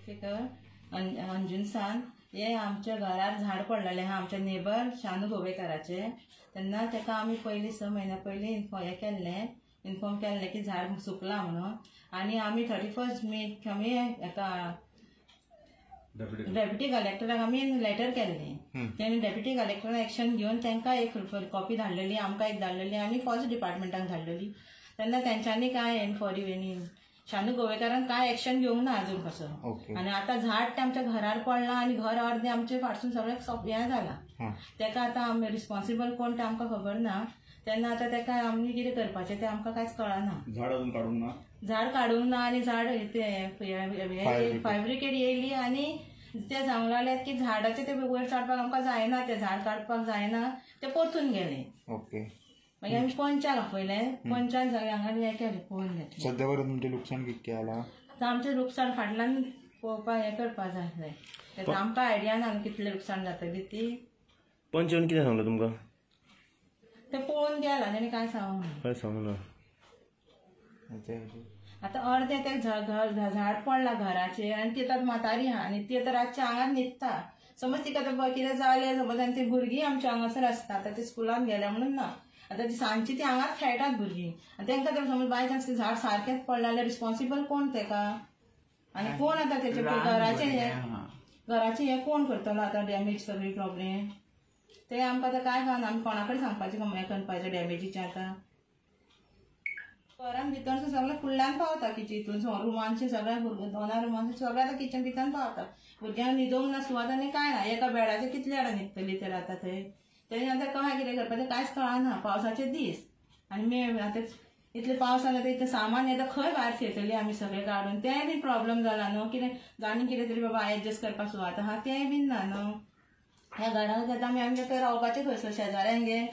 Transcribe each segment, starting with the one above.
केकर अंजुनसान हे आमच्या घरात झाड पडलेलें आहा आमच्या नेबर शानू गोवेकाराचे तेन्ना ताका आमी पयलीं 6 म्हयन्या पयलीं इन्फॉर्म केल्लें की झाड सुकलां म्हणून आनी आमी 31 मे आमी हेका डेप्युटी कलेक्टराक आमी लेटर केल्लें तेणी डेप्युटी कलेक्टरान एक्शन घेवन तांकां एक कॉपी धाडलेली आमकां एक धाडलेली आनी फॉरेस्ट डिपार्टमेंटाक धाडलेली तेन्ना तेंच्यांनी कांय शानू गोवेकारान कांय एक्शन घेवंक ना अजून कसो आनी आतां झाड ते आमच्या घरार पडलां आनी घर अर्दें आमचें फाटसून सगळें हें जालां ताका आतां आमी रिस्पॉन्सिबल कोण तें आमकां खबर ना तेन्ना आतां ताका आमी कितें करपाचें तें आमकां कांयच कळना झाड अजून काडूंक ना काडूंक ना आनी झाड फायर ब्रिगेड येयली आनी ते सांगूंक लागले की झाडाचे ते वयर चडपाक आमकां जायना ते झाड काडपाक जायना ते परतून गेले मागीर आमी पंचाक आपयलें पंचान हांगा हें केलें पळोवन घेतलें सद्या वरून तुमचें लुकसाण कितकें जालां आतां आमचें लुकसाण फाटल्यान पळोवपाक हें करपाक जाय तें आमकां आयडिया ना कितलें लुकसाण जातली ती पंच येवन कितें सांगलें तुमकां ते पळोवन गेला तेणी कांय सांगूंक ना आतां अर्दें तें झाड पडलां घराचेर आनी ती आतां म्हातारी आहा आनी ती आतां रातची आंगार न्हिदता समज तिका आतां कितें जालें समज आनी ती भुरगीं आमच्या हांगासर आसता आतां ती स्कुलान गेल्या म्हणून ना आतां ती सांजची ती हांगाच खेळटात भुरगीं आनी तांकां तर समज बाय चान्स झाड सारकेंच पडलें जाल्यार रिस्पॉन्सिबल कोण ताका आनी कोण आतां तेचे घराचें हें कोण करतलो आतां डॅमेज सगळी प्रॉब्लेम ते आमकां आतां काय कळना आमी कोणा कडेन सांगपाचें हें करपाचें डॅमेजीचें आतां घरान भितर सगळें फुडल्यान पावता किचन रुमांचे सगळ्या दोना रुमांचे सगळें आतां किचन भितर पावता भुरग्यांक न्हिदोंक ना सुवात आनी कांय ना एका बेडाचेर कितले जाणां न्हिदतलीं तर आतां थंय तेणी आतां कशें कितें करपाचें कांयच कळना पावसाचे दीस आनी आतां इतले पावसान आतां इतलें सामान येता खंय भायर खेळटलीं आमी सगळें काडून तेंय बी प्रॉब्लेम जाला न्हू कितें जाणीं कितें तरी बाबा एडजस्ट करपाक सुवात आहा तेंय बीन ना न्हू ह्या घरांत आतां आमी आमच्या थंय रावपाचें खंयसर शेजाऱ्यांगे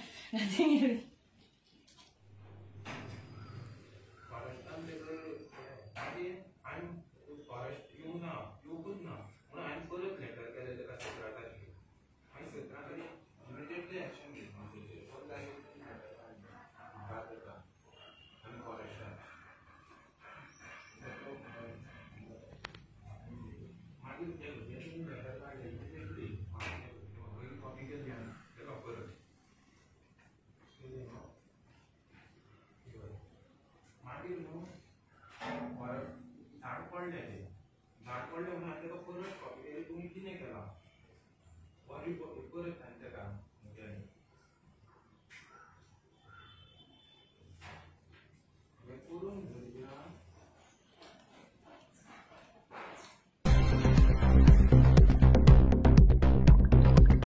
झाड पडलें म्हणून परत तुम्ही कितें केला परत